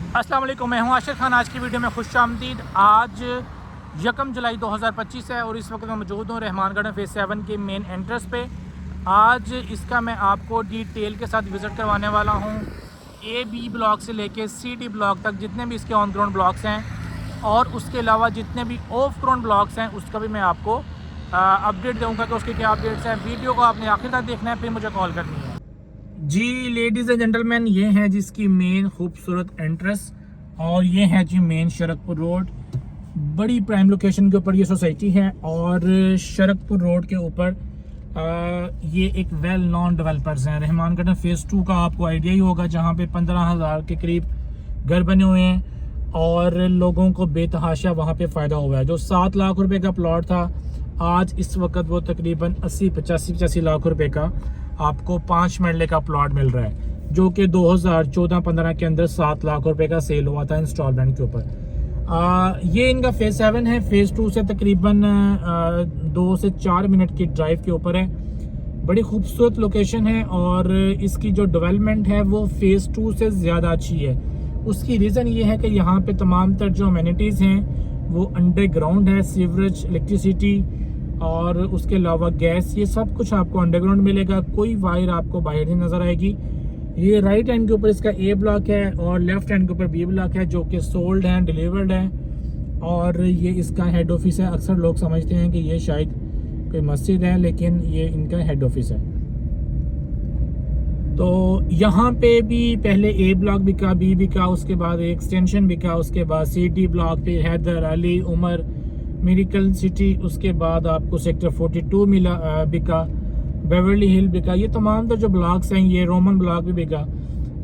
अस्सलाम वालेकुम, मैं हूं आशिर खान। आज की वीडियो में खुशामदीद। आज 1 जुलाई 2025 है और इस वक्त मैं मौजूद हूं रहमान गार्डन फेज़ 7 के मेन एंट्रेंस पे। आज इसका मैं आपको डिटेल के साथ विज़िट करवाने वाला हूं। A-B ब्लॉक से लेके C-D ब्लॉक तक जितने भी इसके ऑन ग्राउंड ब्लॉक्स हैं और उसके अलावा जितने भी ऑफ ग्राउंड ब्लॉक्स हैं उसका भी मैं आपको अपडेट दूँगा कि उसके क्या अपडेट्स हैं। वीडियो को आपने आखिर तक देखना है, फिर मुझे कॉल करनी है। जी लेडीज़ एंड जेंटलमैन, ये है जिसकी मेन खूबसूरत एंट्रेंस और ये है जी मेन शरकपुर रोड। बड़ी प्राइम लोकेशन के ऊपर ये सोसाइटी है और शरकपुर रोड के ऊपर ये एक वेल नॉन डेवलपर्स हैं। रहमान गार्डन फेज़ 2 का आपको आइडिया ही होगा, जहाँ पे 15,000 के करीब घर बने हुए हैं और लोगों को बेतहाशा वहाँ पे फ़ायदा हुआ है। जो 7 लाख रुपए का प्लॉट था, आज इस वक्त वो तकरीबन 85 लाख रुपए का आपको 5 मरले का प्लॉट मिल रहा है, जो कि 2014-15 के अंदर 7 लाख रुपए का सेल हुआ था इंस्टॉलमेंट के ऊपर। ये इनका फेज़ 7 है। फेज़ 2 से तकरीबन 2 से 4 मिनट की ड्राइव के ऊपर है। बड़ी खूबसूरत लोकेशन है और इसकी जो डेवलपमेंट है वो फेज़ 2 से ज़्यादा अच्छी है। उसकी रीज़न ये है कि यहाँ पे तमाम तर जो अमेनिटीज़ हैं वो अंडरग्राउंड है। सीवरेज, इलेक्ट्रिसिटी और उसके अलावा गैस, ये सब कुछ आपको अंडरग्राउंड मिलेगा। कोई वायर आपको बाहर नहीं नज़र आएगी। ये राइट हैंड के ऊपर इसका A ब्लॉक है और लेफ्ट हैंड के ऊपर B ब्लॉक है, जो कि सोल्ड है, डिलीवर्ड है और ये इसका हेड ऑफिस है। अक्सर लोग समझते हैं कि ये शायद कोई मस्जिद है, लेकिन ये इनका हेड ऑफिस है। तो यहाँ पे भी पहले A ब्लॉक बिका, B बिका, उसके बाद एक्सटेंशन बिका, उसके बाद C-D ब्लॉक पे हैदर अली, उमर, मेडिकल सिटी, उसके बाद आपको सेक्टर 42 मिला बिका, बेवर्ली हिल बिका। ये तमाम तो जो ब्लॉक्स हैं, ये रोमन ब्लॉक भी बिका।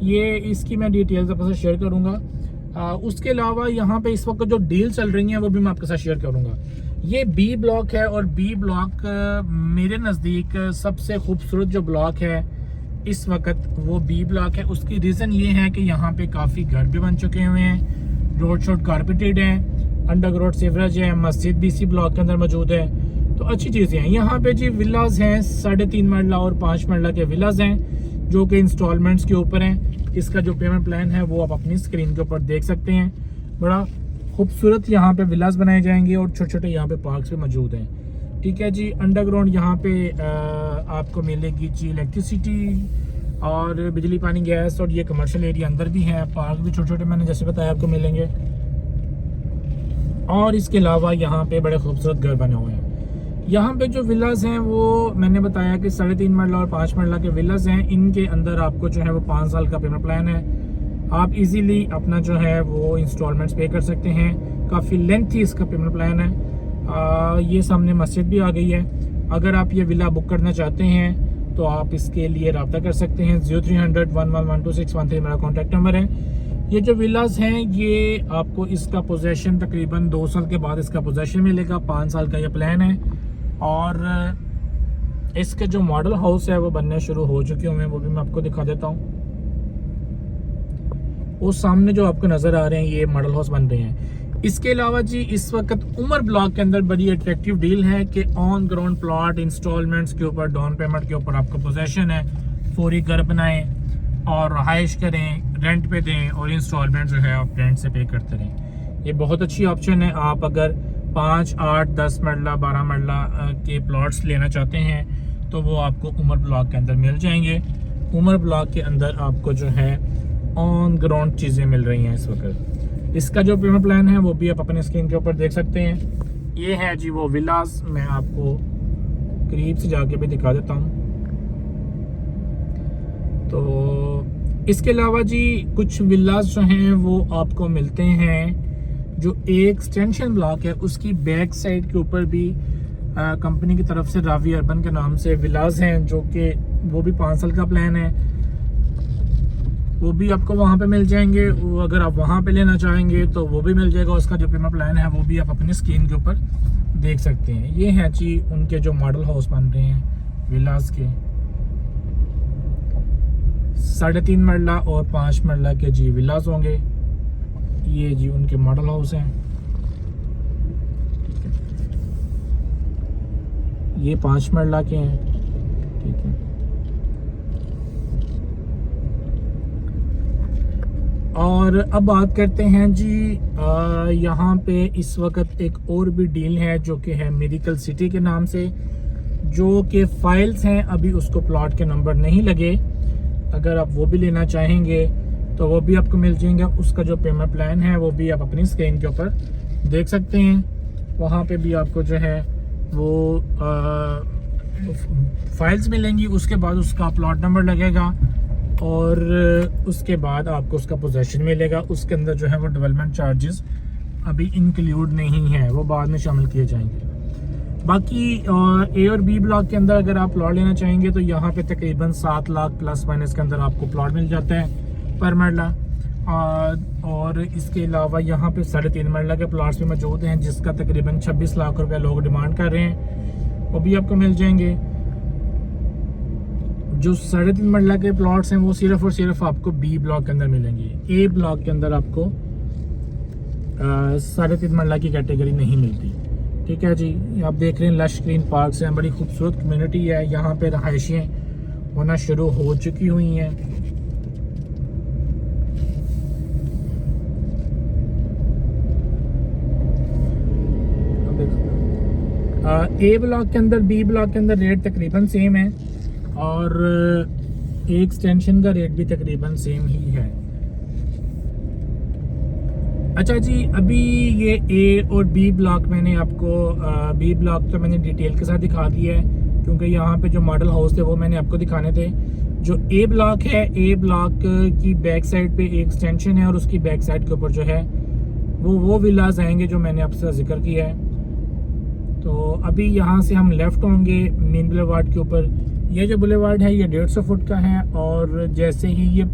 ये इसकी मैं डिटेल्स आपके साथ शेयर करूँगा। उसके अलावा यहाँ पे इस वक्त जो डील चल रही हैं वो भी मैं आपके साथ शेयर करूँगा। ये B ब्लॉक है और B ब्लॉक मेरे नज़दीक सबसे खूबसूरत जो ब्लॉक है इस वक्त वो B ब्लॉक है। उसकी रीज़न ये है कि यहाँ पे काफ़ी घर भी बन चुके हुए हैं, रोड शोड कारपेटेड हैं, अंडरग्राउंड सीवरेज है, मस्जिद भी इसी ब्लॉक के अंदर मौजूद है। तो अच्छी चीज़ें हैं। यहाँ पे जी विलाज हैं, 3.5 मरला और 5 मरला के विलाज हैं, जो कि इंस्टॉलमेंट्स के ऊपर हैं। इसका जो पेमेंट प्लान है वो आप अपनी स्क्रीन के ऊपर देख सकते हैं। बड़ा खूबसूरत यहाँ पे विलाज बनाए जाएंगे और छोटे छोटे यहाँ पे पार्क्स भी मौजूद हैं। ठीक है जी। अंडरग्राउंड यहाँ पे आपको मिलेगी जी इलेक्ट्रिसिटी और बिजली, पानी, गैस, और ये कमर्शियल एरिया अंदर भी है। पार्क भी छोटे छोटे मैंने जैसे बताया आपको मिलेंगे। और इसके अलावा यहाँ पे बड़े खूबसूरत घर बने हुए हैं। यहाँ पे जो विलाज हैं वो मैंने बताया कि 3.5 मरला और 5 मरला के विलाज हैं। इनके अंदर आपको जो है वो 5 साल का पेमेंट प्लान है। आप इजीली अपना जो है वो इंस्टॉलमेंट्स पे कर सकते हैं। काफ़ी लेंथी इसका पेमेंट प्लान है। ये सामने मस्जिद भी आ गई है। अगर आप ये विला बुक करना चाहते हैं तो आप इसके लिए रब्ता कर सकते हैं। 0300 1112 मेरा कॉन्टैक्ट नंबर है। ये जो विलास हैं ये आपको इसका पोजेशन तकरीबन 2 साल के बाद इसका पोजेशन मिलेगा। 5 साल का ये प्लान है और इसके जो मॉडल हाउस है वो बनने शुरू हो चुके हुए हैं, वो भी मैं आपको दिखा देता हूँ। वो सामने जो आपको नज़र आ रहे हैं ये मॉडल हाउस बन रहे हैं। इसके अलावा जी इस वक्त उमर ब्लॉक के अंदर बड़ी अट्रैक्टिव डील है कि ऑन ग्राउंड प्लॉट इंस्टॉलमेंट्स के ऊपर, डाउन पेमेंट के ऊपर आपको पोजेशन है। फौरी घर बनाएं और रहाइश करें, रेंट पे दें और इंस्टॉलमेंट जो है आप रेंट से पे करते रहें। ये बहुत अच्छी ऑप्शन है। आप अगर 5, 8, 10 मरला, 12 मरला के प्लॉट्स लेना चाहते हैं तो वो आपको उमर ब्लॉक के अंदर मिल जाएंगे। उमर ब्लॉक के अंदर आपको जो है ऑन ग्राउंड चीज़ें मिल रही हैं इस वक्त। इसका जो पेमेंट प्लान है वो भी आप अपने स्क्रीन के ऊपर देख सकते हैं। ये है जी वो विलास, मैं आपको करीब से जाके भी दिखा देता हूँ। तो इसके अलावा जी कुछ विलास जो हैं वो आपको मिलते हैं। जो एक एक्सटेंशन ब्लॉक है उसकी बैक साइड के ऊपर भी कंपनी की तरफ से रावी अर्बन के नाम से विलास हैं, जो कि वो भी 5 साल का प्लान है। वो भी आपको वहाँ पे मिल जाएंगे। वो अगर आप वहाँ पे लेना चाहेंगे तो वो भी मिल जाएगा। उसका जो पेमेंट प्लान है वो भी आप अपनी स्क्रीन के ऊपर देख सकते हैं। ये हैं जी उनके जो मॉडल हाउस बन रहे हैं विलास के, 3.5 मरला और 5 मरला के जी विलास होंगे। ये जी उनके मॉडल हाउस हैं। ये 5 मरला के हैं। ठीक है। और अब बात करते हैं जी, यहाँ पे इस वक्त एक और भी डील है जो कि है मेडिकल सिटी के नाम से, जो कि फाइल्स हैं अभी उसको प्लॉट के नंबर नहीं लगे। अगर आप वो भी लेना चाहेंगे तो वो भी आपको मिल जाएंगे। उसका जो पेमेंट प्लान है वो भी आप अपनी स्क्रीन के ऊपर देख सकते हैं। वहाँ पे भी आपको जो है वो फाइल्स मिलेंगी, उसके बाद उसका प्लॉट नंबर लगेगा और उसके बाद आपको उसका पोजेशन मिलेगा। उसके अंदर जो है वो डेवलपमेंट चार्जेस अभी इंक्लूड नहीं है, वो बाद में शामिल किए जाएंगे। बाकी ए और बी ब्लॉक के अंदर अगर आप प्लॉट लेना चाहेंगे तो यहाँ पे तकरीबन 7 लाख प्लस माइनस के अंदर आपको प्लॉट मिल जाता है पर मरला। और इसके अलावा यहाँ पे 3.5 मरला के प्लॉट्स भी मौजूद हैं जिसका तकरीबन 26 लाख रुपया लोग डिमांड कर रहे हैं, वो भी आपको मिल जाएंगे। जो 3.5 मरला के प्लॉट्स हैं वो सिर्फ और सिर्फ आपको बी ब्लॉक के अंदर मिलेंगे। ए ब्लॉक के अंदर आपको 3.5 मरला की कैटेगरी नहीं मिलती। ठीक है जी, आप देख रहे हैं लश ग्रीन पार्क्स हैं, बड़ी खूबसूरत कम्युनिटी है। यहाँ पे रहायशें होना शुरू हो चुकी हुई हैं। ए ब्लॉक के अंदर बी ब्लॉक के अंदर रेट तकरीबन सेम है और एक एक्सटेंशन का रेट भी तकरीबन सेम ही है। अच्छा जी, अभी ये ए और बी ब्लॉक मैंने आपको बी ब्लॉक तो मैंने डिटेल के साथ दिखा दिया है क्योंकि यहाँ पे जो मॉडल हाउस थे वो मैंने आपको दिखाने थे। जो ए ब्लॉक है, ए ब्लॉक की बैक साइड पे एक एक्सटेंशन है और उसकी बैक साइड के ऊपर जो है वो विलाज आएंगे जो मैंने आपसे जिक्र किया है। तो अभी यहाँ से हम लेफ़्ट होंगे मेन बुलेवार्ड के ऊपर। ये जो बुलेवार्ड है ये 150 फुट का है और जैसे ही ये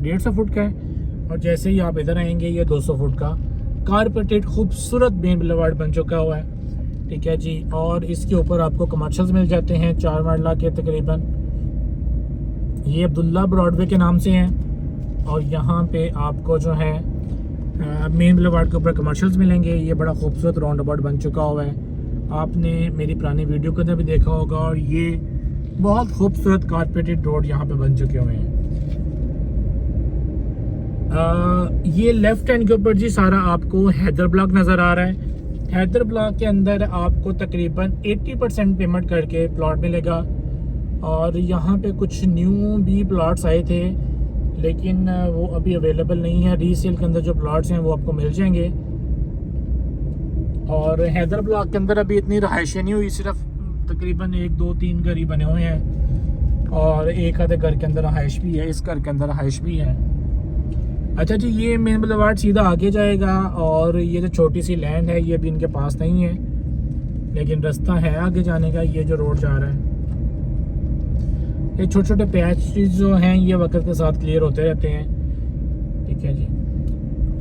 150 फुट का है और जैसे ही आप इधर आएंगे ये 200 फुट का कारपेटेड खूबसूरत मेन बुलेवार्ड बन चुका हुआ है। ठीक है जी, और इसके ऊपर आपको कमर्शियल्स मिल जाते हैं 4 मरला के तकरीबन। ये अब्दुल्ला ब्रॉडवे के नाम से हैं और यहाँ पे आपको जो है मेन बुलेवार्ड के ऊपर कमर्शियल्स मिलेंगे। ये बड़ा खूबसूरत राउंड अबाउट बन चुका हुआ है, आपने मेरी पुरानी वीडियो के अंदर भी देखा होगा। और ये बहुत खूबसूरत कारपेटेड रोड यहाँ पे बन चुके हुए हैं। ये लेफ्ट हैंड के ऊपर जी सारा आपको हैदर ब्लॉक नज़र आ रहा है। हैदर ब्लॉक के अंदर आपको तकरीबन 80% पेमेंट करके प्लॉट मिलेगा और यहाँ पे कुछ न्यू भी प्लॉट्स आए थे लेकिन वो अभी अवेलेबल नहीं है। रीसेल के अंदर जो प्लॉट्स हैं वो आपको मिल जाएंगे। और हैदर ब्लॉक के अंदर अभी इतनी रहायशें नहीं हुई, सिर्फ तकरीबन 1 2 3 घर ही बने हुए हैं और एक आधे घर के अंदर रहायश भी है, इस घर के अंदर रहायश भी है। अच्छा जी, ये मेन बुलेवार्ड सीधा आगे जाएगा और ये जो छोटी सी लैंड है ये भी इनके पास नहीं है लेकिन रास्ता है आगे जाने का। ये जो रोड जा रहा है, ये छोटे छोटे पैच जो हैं ये वक्त के साथ क्लियर होते रहते हैं। ठीक है जी,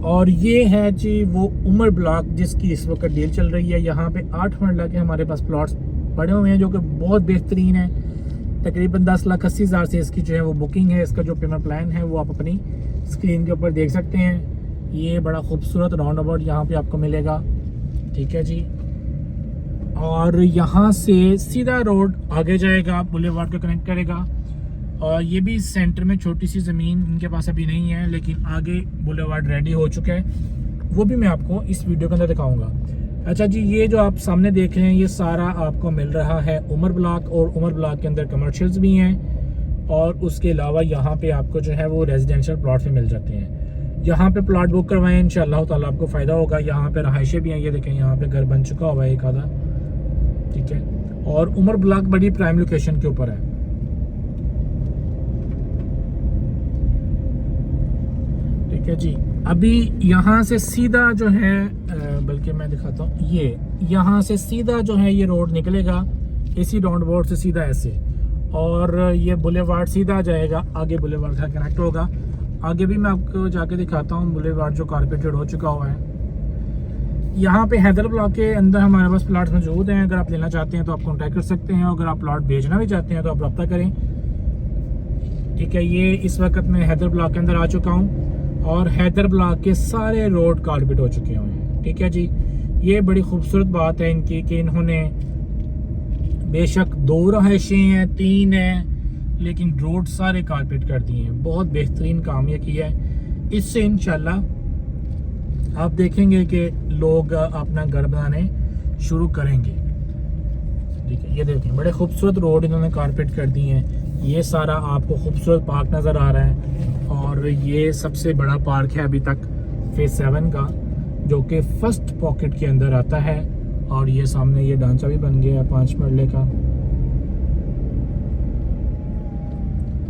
और ये है जी वो उमर ब्लॉक जिसकी इस वक्त डील चल रही है। यहाँ पे 8 मरला के हमारे पास प्लॉट्स पड़े हुए हैं जो कि बहुत बेहतरीन है। तकरीबन 10,80,000 से इसकी जो है वो बुकिंग है। इसका जो पेमेंट प्लान है वो आप अपनी स्क्रीन के ऊपर देख सकते हैं। ये बड़ा खूबसूरत राउंड अबाउट यहाँ पे आपको मिलेगा। ठीक है जी, और यहाँ से सीधा रोड आगे जाएगा, बुलेवार्ड को कनेक्ट करेगा। और ये भी सेंटर में छोटी सी ज़मीन इनके पास अभी नहीं है लेकिन आगे बुलेवार्ड रेडी हो चुका है, वो भी मैं आपको इस वीडियो के अंदर दिखाऊंगा। अच्छा जी, ये जो आप सामने देख रहे हैं ये सारा आपको मिल रहा है उमर ब्लॉक और उमर ब्लॉक के अंदर कमर्शियल्स भी हैं और उसके अलावा यहाँ पे आपको जो है वो रेजिडेंशियल प्लॉट भी मिल जाते हैं। यहाँ पे प्लॉट बुक करवाएं, इंशाल्लाह ताला आपको फ़ायदा होगा। यहाँ पे रहायशें भी हैं, ये देखें यहाँ पे घर बन चुका हुआ है एक आधा। ठीक है, और उमर ब्लॉक बड़ी प्राइम लोकेशन के ऊपर है। ठीक है जी, अभी यहाँ से सीधा जो है बल्कि मैं दिखाता हूँ, ये यहाँ से सीधा जो है ये रोड निकलेगा इसी राउंड अबाउट से सीधा ऐसे, और ये बुलेवार्ड सीधा जाएगा आगे, बुलेवार्ड का कनेक्ट होगा। आगे भी मैं आपको जाके दिखाता हूँ बुलेवार्ड जो कारपेटेड हो चुका हुआ है। यहाँ पे हैदर ब्लॉक के अंदर हमारे पास प्लाट मौजूद हैं, अगर आप लेना चाहते हैं तो आप कॉन्टैक्ट कर सकते हैं। अगर आप प्लाट बेचना भी चाहते हैं तो आप रब्ता करें। ठीक है, ये इस वक्त मैं हैदर ब्लॉक के अंदर आ चुका हूँ और हैदर ब्लॉक के सारे रोड कारपेट हो चुके हुए हैं। ठीक है जी, ये बड़ी खूबसूरत बात है इनकी कि इन्होंने बेशक 2 रहायशें हैं 3 हैं लेकिन रोड सारे कारपेट कर दिए हैं। बहुत बेहतरीन काम ये किया है। इससे इंशाल्लाह आप देखेंगे कि लोग अपना घर बनाने शुरू करेंगे। ठीक है, ये देखें बड़े खूबसूरत रोड इन्होंने कारपेट कर दी हैं। ये सारा आपको खूबसूरत पार्क नज़र आ रहा है और ये सबसे बड़ा पार्क है अभी तक फेज 7 का, जो कि फर्स्ट पॉकेट के अंदर आता है। और ये सामने ये ढांचा भी बन गया है 5 मरले का।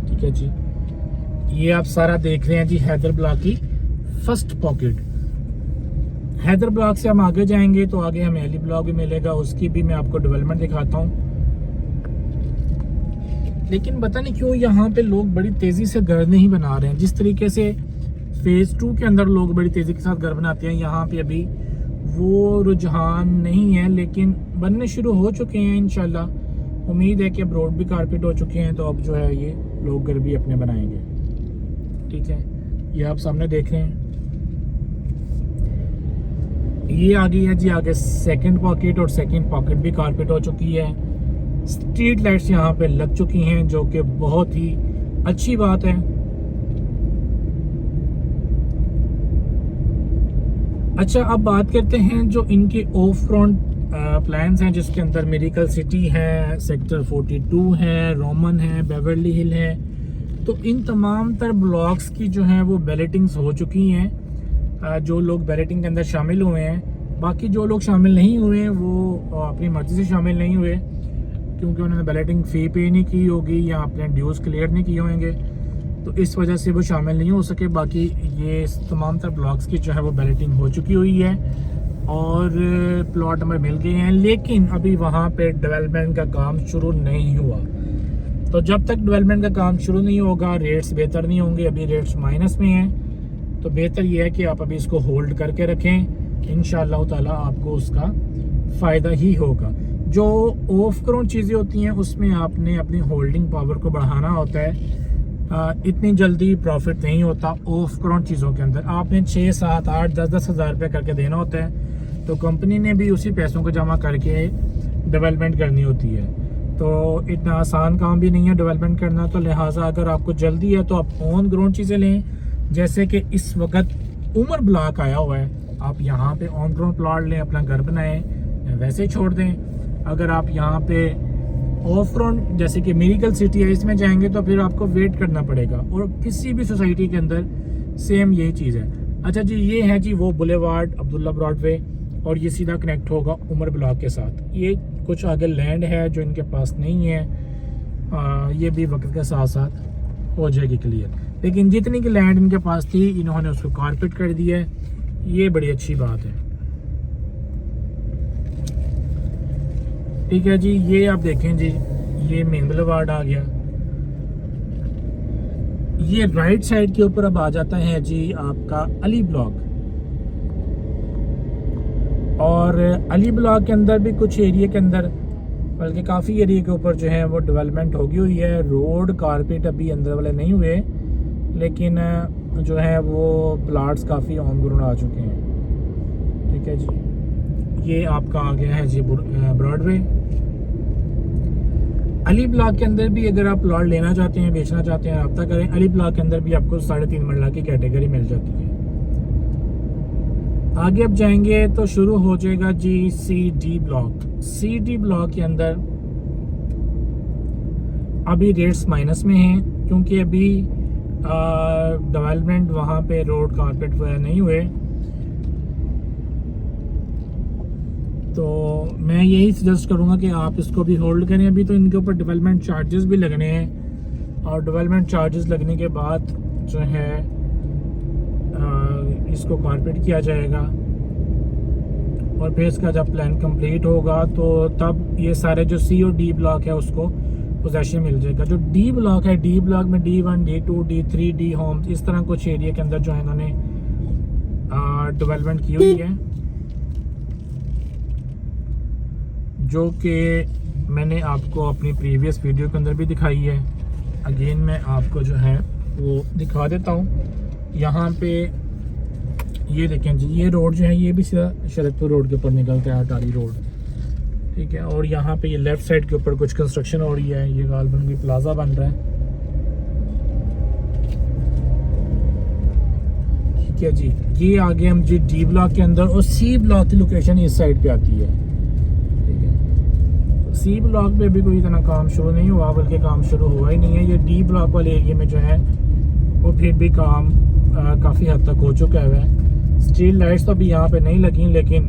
ठीक है जी, ये आप सारा देख रहे हैं जी हैदर ब्लॉक की फर्स्ट पॉकेट। हैदर ब्लॉक से हम आगे जाएंगे तो आगे हमें अली ब्लॉक भी मिलेगा, उसकी भी मैं आपको डेवलपमेंट दिखाता हूँ। लेकिन पता नहीं क्यों यहाँ पे लोग बड़ी तेज़ी से घर नहीं बना रहे हैं। जिस तरीके से फेज़ 2 के अंदर लोग बड़ी तेज़ी के साथ घर बनाते हैं, यहाँ पे अभी वो रुझान नहीं है, लेकिन बनने शुरू हो चुके हैं। इंशाल्लाह उम्मीद है कि अब रोड भी कारपेट हो चुके हैं, तो अब जो है ये लोग घर भी अपने बनाएंगे। ठीक है, ये आप सामने देख रहे हैं, ये आ गई है जी आगे सेकंड पॉकेट, और सेकंड पॉकेट भी कारपेट हो चुकी है। स्ट्रीट लाइट्स यहाँ पे लग चुकी हैं, जो कि बहुत ही अच्छी बात है। अच्छा, अब बात करते हैं जो इनके ऑफ फ्रंट प्लान्स हैं, जिसके अंदर मेडिकल सिटी है, सेक्टर 42 है, रोमन है, बेवर्ली हिल है। तो इन तमाम तर ब्लॉक्स की जो है वो बैलेटिंग्स हो चुकी हैं। जो लोग बैलेटिंग के अंदर शामिल हुए हैं, बाकी जो लोग शामिल नहीं हुए हैं वो अपनी मर्जी से शामिल नहीं हुए, क्योंकि उन्होंने बैलेटिंग फ़ी पे नहीं की होगी या अपने ड्यूज़ क्लियर नहीं किए होंगे, तो इस वजह से वो शामिल नहीं हो सके। बाकी ये तमाम तर ब्लॉक्स की जो है वो बैलेटिंग हो चुकी हुई है और प्लॉट नंबर मिल गए हैं, लेकिन अभी वहाँ पे डेवलपमेंट का काम शुरू नहीं हुआ। तो जब तक डेवलपमेंट का काम शुरू नहीं होगा, रेट्स बेहतर नहीं होंगे। अभी रेट्स माइनस में हैं, तो बेहतर ये है कि आप अभी इसको होल्ड करके रखें। इंशाअल्लाह ताला आपको उसका फ़ायदा ही होगा। जो ऑफ ग्राउंड चीज़ें होती हैं उसमें आपने अपनी होल्डिंग पावर को बढ़ाना होता है। इतनी जल्दी प्रॉफिट नहीं होता ऑफ ग्राउंड चीज़ों के अंदर। आपने 6, 7, 8, 10 हज़ार रुपये करके देना होता है, तो कंपनी ने भी उसी पैसों को जमा करके डेवलपमेंट करनी होती है। तो इतना आसान काम भी नहीं है डेवलपमेंट करना। तो लिहाजा अगर आपको जल्दी है तो आप ऑन ग्राउंड चीज़ें लें, जैसे कि इस वक्त उमर ब्लॉक आया हुआ है, आप यहाँ पे ऑन ग्राउंड प्लॉट लें, अपना घर बनाएं या वैसे ही छोड़ दें। अगर आप यहाँ पे ऑफ ग्राउंड जैसे कि मेडिकल सिटी है, इसमें जाएंगे तो फिर आपको वेट करना पड़ेगा, और किसी भी सोसाइटी के अंदर सेम यही चीज़ है। अच्छा जी, ये है जी वो बुलेवार्ड अब्दुल्ला ब्रॉडवे, और ये सीधा कनेक्ट होगा उमर ब्लॉक के साथ। ये कुछ आगे लैंड है जो इनके पास नहीं है, ये भी वक्त के साथ साथ हो जाएगी क्लियर। लेकिन जितनी की लैंड इनके पास थी, इन्होंने उसको कारपेट कर दिया है, ये बड़ी अच्छी बात है। ठीक है जी, ये आप देखें जी, ये मेन बुलेवार्ड आ गया। ये राइट साइड के ऊपर अब आ जाता है जी आपका अली ब्लॉक, और अली ब्लॉक के अंदर भी कुछ एरिया के अंदर, बल्कि काफ़ी एरिया के ऊपर जो है वो डेवलपमेंट होगी हुई है। रोड कारपेट अभी अंदर वाले नहीं हुए, लेकिन जो है वो प्लाट्स काफ़ी ऑन ग्राउंड आ चुके हैं। ठीक है जी, ये आपका आ गया है जी ब्रॉडवे। अली ब्लॉक के अंदर भी अगर आप प्लॉट लेना चाहते हैं, बेचना चाहते हैं, रब्ता करें। अली ब्लॉक के अंदर भी आपको 3.5 मरला की कैटेगरी मिल जाती है। आगे अब जाएंगे तो शुरू हो जाएगा जी CD ब्लॉक। CD ब्लॉक के अंदर अभी रेट्स माइनस में हैं, क्योंकि अभी डेवलपमेंट वहाँ पे रोड कारपेट वगैरह नहीं हुए। तो मैं यही सजेस्ट करूँगा कि आप इसको भी होल्ड करें। अभी तो इनके ऊपर डेवलपमेंट चार्जेस भी लगने हैं, और डेवलपमेंट चार्जेस लगने के बाद जो है इसको कारपेट किया जाएगा, और फिर इसका जब प्लान कंप्लीट होगा तो तब ये सारे जो C और D ब्लॉक है उसको पोजेशन मिल जाएगा। जो D ब्लॉक है, D ब्लॉक में D1, D2, D3, D Holmes, इस तरह कुछ एरिया के अंदर जो है इन्होंने डेवलपमेंट की हुई है, जो कि मैंने आपको अपनी प्रीवियस वीडियो के अंदर भी दिखाई है। अगेन मैं आपको जो है वो दिखा देता हूँ। यहाँ पे ये देखें जी, ये रोड जो है ये भी सीधा शरदपुर रोड के ऊपर निकलता है, अटारी रोड। ठीक है, और यहाँ पे ये लेफ़्ट साइड के ऊपर कुछ कंस्ट्रक्शन हो रही है। ये गालबन की प्लाजा बन रहा है। है जी, ये आगे हम जी डी ब्लॉक के अंदर, और सी ब्लॉक की लोकेशन इस साइड पे आती है। ठीक है, तो सी ब्लॉक पे भी कोई इतना काम शुरू नहीं हुआ, बल्कि काम शुरू हुआ ही नहीं है। ये डी ब्लॉक वाले एरिया में जो है वो फिर भी काम काफ़ी हद तक हो चुका है। स्ट्रीट लाइट्स तो अभी यहाँ पे नहीं लगी, लेकिन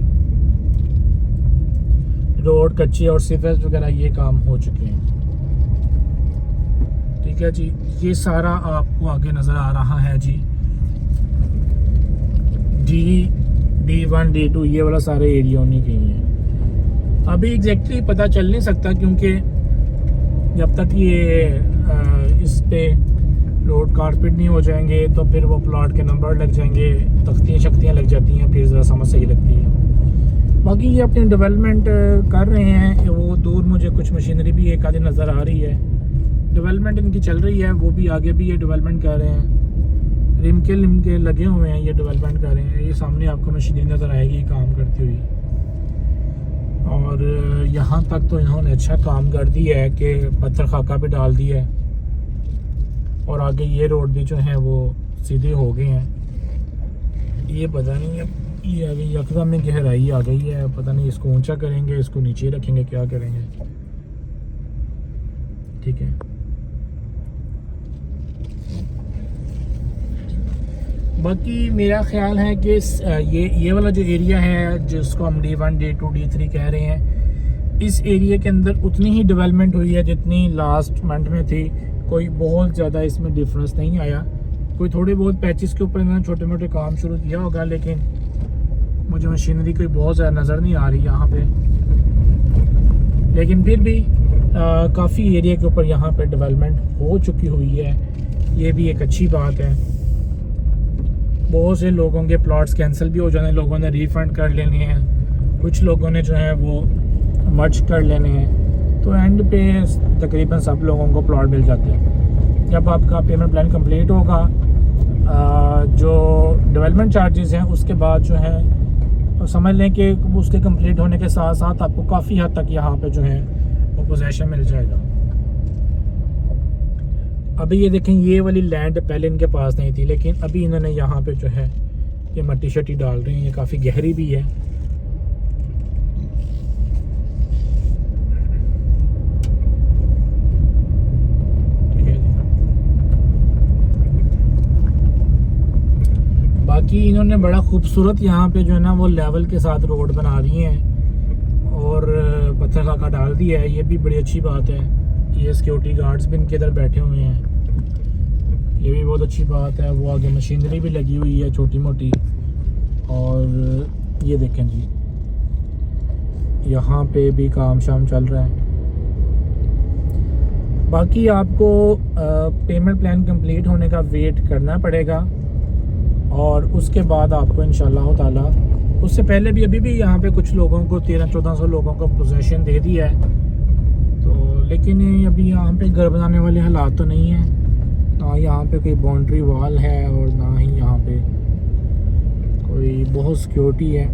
रोड कच्ची और सीवरेज वगैरह ये काम हो चुके हैं। ठीक है जी, ये सारा आपको आगे नज़र आ रहा है जी D1 D2 ये वाला सारे एरिया उन्हीं के ही है। अभी एग्जैक्टली पता चल नहीं सकता, क्योंकि जब तक ये इस पे रोड कारपेट नहीं हो जाएंगे तो फिर वो प्लॉट के नंबर लग जाएंगे, तख्तियाँ शक्तियाँ लग जाती हैं, फिर ज़रा समझ सही लगती है। बाकी ये अपनी डेवलपमेंट कर रहे हैं। वो दूर मुझे कुछ मशीनरी भी एक आधी नज़र आ रही है, डेवलपमेंट इनकी चल रही है। वो भी आगे भी ये डेवलपमेंट कर रहे हैं, लिमके लगे हुए हैं, ये डेवलपमेंट कर रहे हैं। ये सामने आपको मशीनरी नज़र आएगी काम करती हुई। और यहाँ तक तो इन्होंने अच्छा काम कर दिया है कि पत्थर खाका भी डाल दिया है, और आगे ये रोड भी जो है वो सीधे हो गए हैं। ये पता नहीं अब ये आगे यकदम में गहराई आ गई है, पता नहीं इसको ऊंचा करेंगे, इसको नीचे रखेंगे, क्या करेंगे। ठीक है, बाकी मेरा ख्याल है कि ये वाला जो एरिया है जिसको हम D1 D2 D3 कह रहे हैं, इस एरिया के अंदर उतनी ही डेवलपमेंट हुई है जितनी लास्ट मंथ में थी। कोई बहुत ज़्यादा इसमें डिफरेंस नहीं आया। कोई थोड़े बहुत पैचेस के ऊपर इन्होंने छोटे मोटे काम शुरू किया होगा, लेकिन मुझे मशीनरी कोई बहुत ज़्यादा नज़र नहीं आ रही यहाँ पे। लेकिन फिर भी काफ़ी एरिया के ऊपर यहाँ पे डेवलपमेंट हो चुकी हुई है, ये भी एक अच्छी बात है। बहुत से लोगों के प्लॉट्स कैंसिल भी हो जाने, लोगों ने रिफ़ंड कर लेने हैं, कुछ लोगों ने जो है वो मर्ज कर लेने हैं, तो एंड पे तकरीबन सब लोगों को प्लॉट मिल जाते हैं। जब आपका पेमेंट प्लान कंप्लीट होगा, जो डेवलपमेंट चार्जेस हैं उसके बाद जो है तो समझ लें कि उसके कंप्लीट होने के साथ साथ आपको काफ़ी हद तक यहाँ पे जो है वो पोजेशन मिल जाएगा। अभी ये देखें, ये वाली लैंड पहले इनके पास नहीं थी, लेकिन अभी इन्होंने यहाँ पे जो है ये मट्टी शट्टी डाल रहे हैं। ये काफ़ी गहरी भी है। ठीक है जी, बाकी इन्होंने बड़ा खूबसूरत यहाँ पे जो है ना वो लेवल के साथ रोड बना दी है और पत्थर खाका डाल दिया है। ये भी बड़ी अच्छी बात है। ये सिक्योरिटी गार्ड्स भी इनके इधर बैठे हुए हैं, ये भी बहुत अच्छी बात है। वो आगे मशीनरी भी लगी हुई है छोटी मोटी। और ये देखें जी, यहाँ पे भी काम शाम चल रहा है। बाकी आपको पेमेंट प्लान कंप्लीट होने का वेट करना पड़ेगा, और उसके बाद आपको इंशाल्लाह ताला, उससे पहले भी अभी भी यहाँ पे कुछ लोगों को 1300-1400 लोगों को पोजीशन दे दिया है। तो लेकिन अभी यहाँ पे घर बनाने वाले हालात तो नहीं है, ना यहाँ पे कोई बाउंड्री वॉल है और ना ही यहाँ पे कोई बहुत सिक्योरिटी है।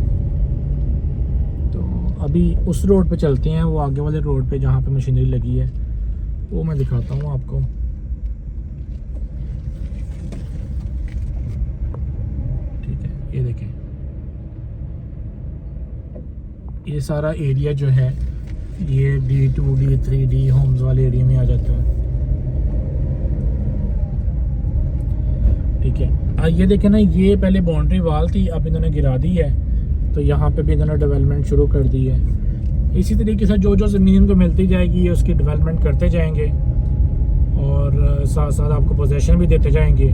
तो अभी उस रोड पे चलते हैं, वो आगे वाले रोड पे जहाँ पे मशीनरी लगी है वो मैं दिखाता हूँ आपको। ठीक है, ये देखें, ये सारा एरिया जो है ये D2 D3 D होम्स वाले एरिया में आ जाता है। ठीक है, ये देखें ना, ये पहले बाउंड्री वॉल थी, अब इन्होंने गिरा दी है, तो यहाँ पे भी इन्होंने डेवलपमेंट शुरू कर दी है। इसी तरीके से जो जो ज़मीन इनको मिलती जाएगी उसकी डेवलपमेंट करते जाएंगे, और साथ साथ आपको पोजीशन भी देते जाएंगे। ये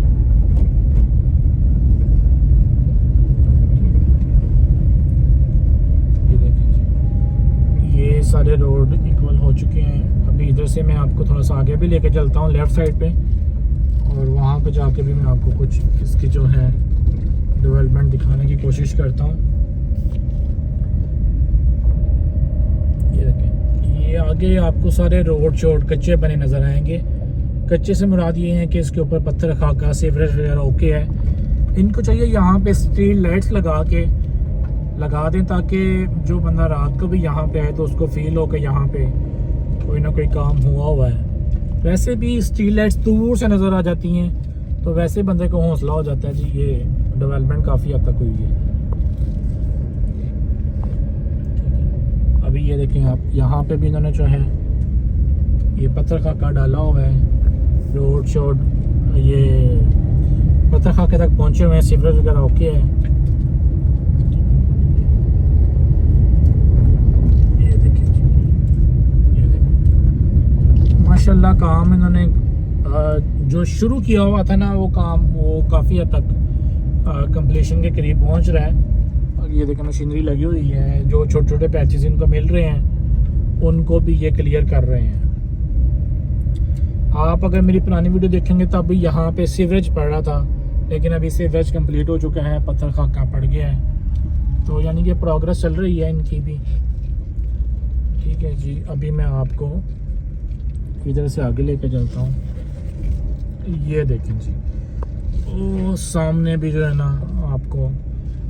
देखें जी, ये सारे रोड इक्वल हो चुके हैं। अभी इधर से मैं आपको थोड़ा सा आगे भी लेके चलता हूँ लेफ़्ट साइड पे, और वहाँ पे जाके भी मैं आपको कुछ इसकी जो है डेवलपमेंट दिखाने की कोशिश करता हूँ। ये देखें, ये आगे आपको सारे रोड शोड कच्चे बने नज़र आएंगे। कच्चे से मुराद ये है कि इसके ऊपर पत्थर खाका सीवरेज वगैरह ओके है। इनको चाहिए यहाँ पे स्ट्रीट लाइट्स लगा दें, ताकि जो बंदा रात को भी यहाँ पे आए तो उसको फील हो कि यहाँ पे कोई ना कोई काम हुआ है। वैसे भी स्ट्रीट लाइट्स दूर से नज़र आ जाती हैं, तो वैसे बंदे को हौसला हो जाता है जी ये डेवलपमेंट काफ़ी हद तक हुई है। अभी ये देखें आप, यहाँ पे भी इन्होंने जो है ये पत्थर खाका डाला हुआ है, रोड शोड ये पत्थर खाके तक पहुँचे हुए हैं, सीवरेज वगैरह ओके है। ये देखिए ये देखिए माशाल्लाह काम इन्होंने जो शुरू किया हुआ था ना वो काम वो काफ़ी हद तक कंप्लीशन के करीब पहुँच रहा है। और ये देखिए मशीनरी लगी हुई है, जो छोटे छोटे पैचेस इनको मिल रहे हैं उनको भी ये क्लियर कर रहे हैं। आप अगर मेरी पुरानी वीडियो देखेंगे तब भी यहाँ पे सीवरेज पड़ रहा था, लेकिन अभी सीवरेज कंप्लीट हो चुका है, पत्थर खाका पड़ गया है, तो यानी कि प्रोग्रेस चल रही है इनकी भी। ठीक है जी, अभी मैं आपको इधर से आगे लेके चलता हूँ। ये देखें जी, ओ सामने भी जो है ना आपको,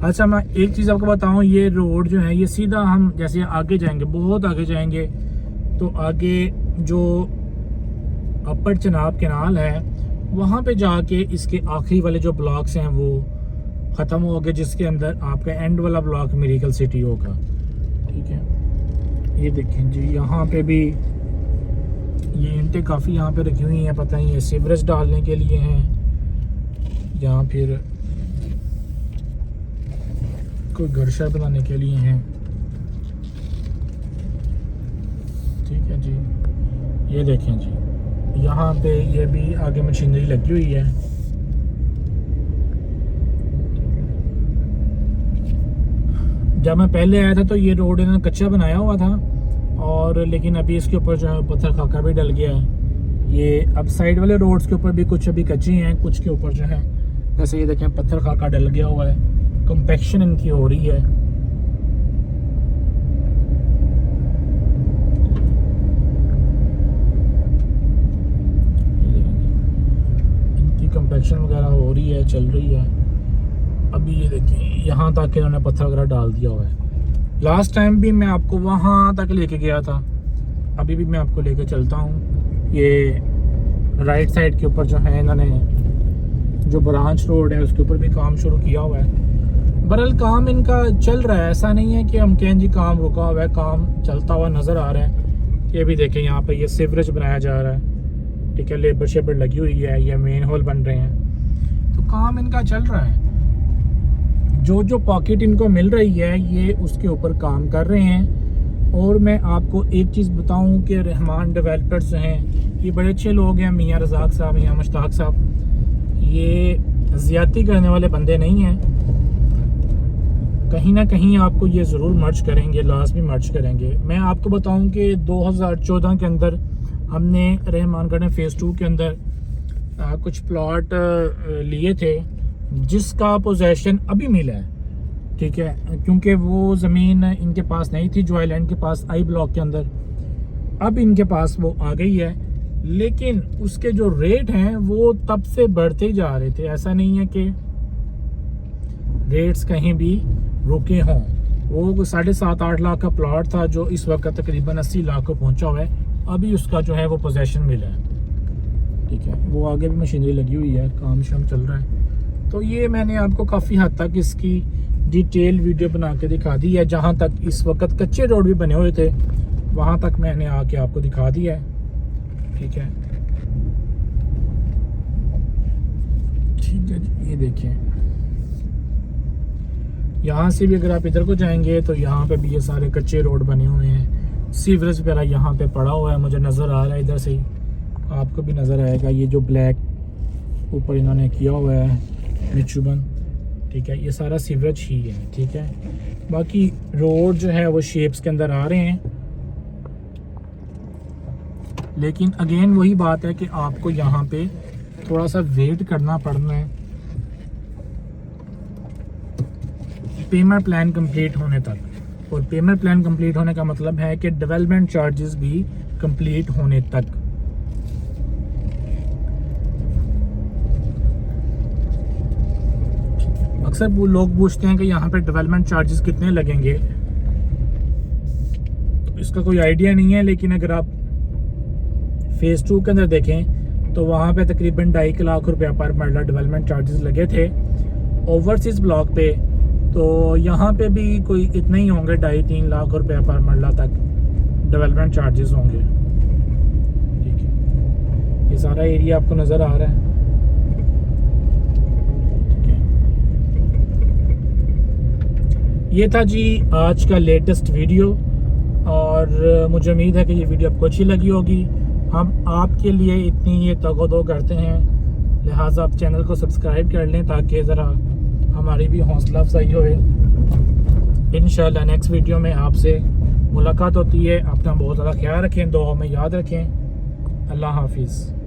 अच्छा मैं एक चीज़ आपको बताऊं, ये रोड जो है ये सीधा हम जैसे आगे जाएंगे, बहुत आगे जाएंगे तो आगे जो अपर चनाब कैनाल है वहाँ पे जाके इसके आखिरी वाले जो ब्लॉक्स हैं वो ख़त्म हो गए, जिसके अंदर आपका एंड वाला ब्लॉक मिरेकल सिटी होगा। ठीक है, ये देखें जी, यहाँ पे भी ये ईंटें काफ़ी यहाँ पे रखी हुई हैं, पता नहीं ये सीवरेज डालने के लिए हैं या फिर कोई घर शर बनाने के लिए हैं। ठीक है जी, ये देखें जी, यहाँ पे ये भी आगे मशीनरी लगी हुई है। जब मैं पहले आया था तो ये रोड इन्होंने कच्चा बनाया हुआ था, और लेकिन अभी इसके ऊपर जो है पत्थर खाका भी डल गया है। ये अब साइड वाले रोड्स के ऊपर भी कुछ अभी कच्चे हैं, कुछ के ऊपर जो है जैसे ये देखें पत्थर खाका डल गया हुआ है, कंपैक्शन इनकी हो रही है। इनकी कंपैक्शन वगैरह हो रही है, चल रही है। अभी ये देखें यहाँ तक इन्होंने पत्थर वगैरह डाल दिया हुआ है। लास्ट टाइम भी मैं आपको वहाँ तक लेके गया था, अभी भी मैं आपको लेके चलता हूँ। ये राइट साइड के ऊपर जो है इन्होंने जो ब्रांच रोड है उसके ऊपर भी काम शुरू किया हुआ है। बहरहाल काम इनका चल रहा है, ऐसा नहीं है कि हम कहें जी काम रुका हुआ है, काम चलता हुआ नज़र आ रहा है। ये भी देखें यहाँ पे ये सीवरेज बनाया जा रहा है। ठीक है, लेबर शेबर लगी हुई है, ये मेन होल बन रहे हैं, तो काम इनका चल रहा है। जो पॉकेट इनको मिल रही है ये उसके ऊपर काम कर रहे हैं। और मैं आपको एक चीज़ बताऊं कि रहमान डेवलपर्स हैं ये बड़े अच्छे लोग हैं, मियाँ रज़ाक साहब, मियाँ मुश्ताक साहब, ये ज़्यादती करने वाले बंदे नहीं हैं। कहीं ना कहीं आपको ये ज़रूर मर्ज करेंगे, लाजमी मर्ज करेंगे। मैं आपको बताऊं कि 2014 के अंदर हमने रहमानगढ़ में फ़ेज़ 2 के अंदर कुछ प्लॉट लिए थे जिसका पोजेशन अभी मिला है। ठीक है, क्योंकि वो ज़मीन इनके पास नहीं थी जो आइलैंड के पास आई ब्लॉक के अंदर, अब इनके पास वो आ गई है, लेकिन उसके जो रेट हैं वो तब से बढ़ते ही जा रहे थे। ऐसा नहीं है कि रेट्स कहीं भी रुके हों। वो 7.5-8 लाख का प्लॉट था जो इस वक्त तकरीबन 80 लाख को पहुंचा हुआ है, अभी उसका जो है वो पोजेशन मिला है। ठीक है, वो आगे भी मशीनरी लगी हुई है, काम शाम चल रहा है। तो ये मैंने आपको काफ़ी हद तक इसकी डिटेल वीडियो बना के दिखा दी है। जहाँ तक इस वक्त कच्चे रोड भी बने हुए थे वहाँ तक मैंने आके आपको दिखा दिया है। ठीक है, ठीक है जी, ये देखिए यहाँ से भी अगर आप इधर को जाएंगे तो यहाँ पे भी ये सारे कच्चे रोड बने हुए हैं। सीवरेज वगैरह यहाँ पे पड़ा हुआ है, मुझे नज़र आ रहा है, इधर से ही आपको भी नज़र आएगा। ये जो ब्लैक ऊपर इन्होंने किया हुआ है निचुबन, ठीक है, ये सारा सीवरेज ही है। ठीक है, बाकी रोड जो है वो शेप्स के अंदर आ रहे हैं, लेकिन अगेन वही बात है कि आपको यहाँ पे थोड़ा सा वेट करना पड़ना है पेमेंट प्लान कंप्लीट होने तक। और पेमेंट प्लान कंप्लीट होने का मतलब है कि डेवलपमेंट चार्जेस भी कंप्लीट होने तक। अक्सर वो लोग पूछते हैं कि यहाँ पे डेवलपमेंट चार्जेस कितने लगेंगे, तो इसका कोई आइडिया नहीं है। लेकिन अगर आप फ़ेज़ 2 के अंदर देखें तो वहाँ पे तकरीबन 2.5 लाख रुपया पर मरला डेवलपमेंट चार्जेस लगे थे, ओवरसीज़ ब्लॉक पे, तो यहाँ पे भी कोई इतने ही होंगे, 2.5-3 लाख रुपए पर मरला तक डेवलपमेंट चार्जेस होंगे। ठीक है, ये सारा एरिया आपको नज़र आ रहा है। ठीक है, ये था जी आज का लेटेस्ट वीडियो, और मुझे उम्मीद है कि ये वीडियो आपको अच्छी लगी होगी। हम आपके लिए इतनी ये तगोदो करते हैं, लिहाजा आप चैनल को सब्सक्राइब कर लें ताकि ज़रा हमारी भी हौसला अफजाई होए। इंशाल्लाह नेक्स्ट वीडियो में आपसे मुलाकात होती है। अपना बहुत ज़्यादा ख्याल रखें, दुआ में याद रखें। अल्लाह हाफिज़।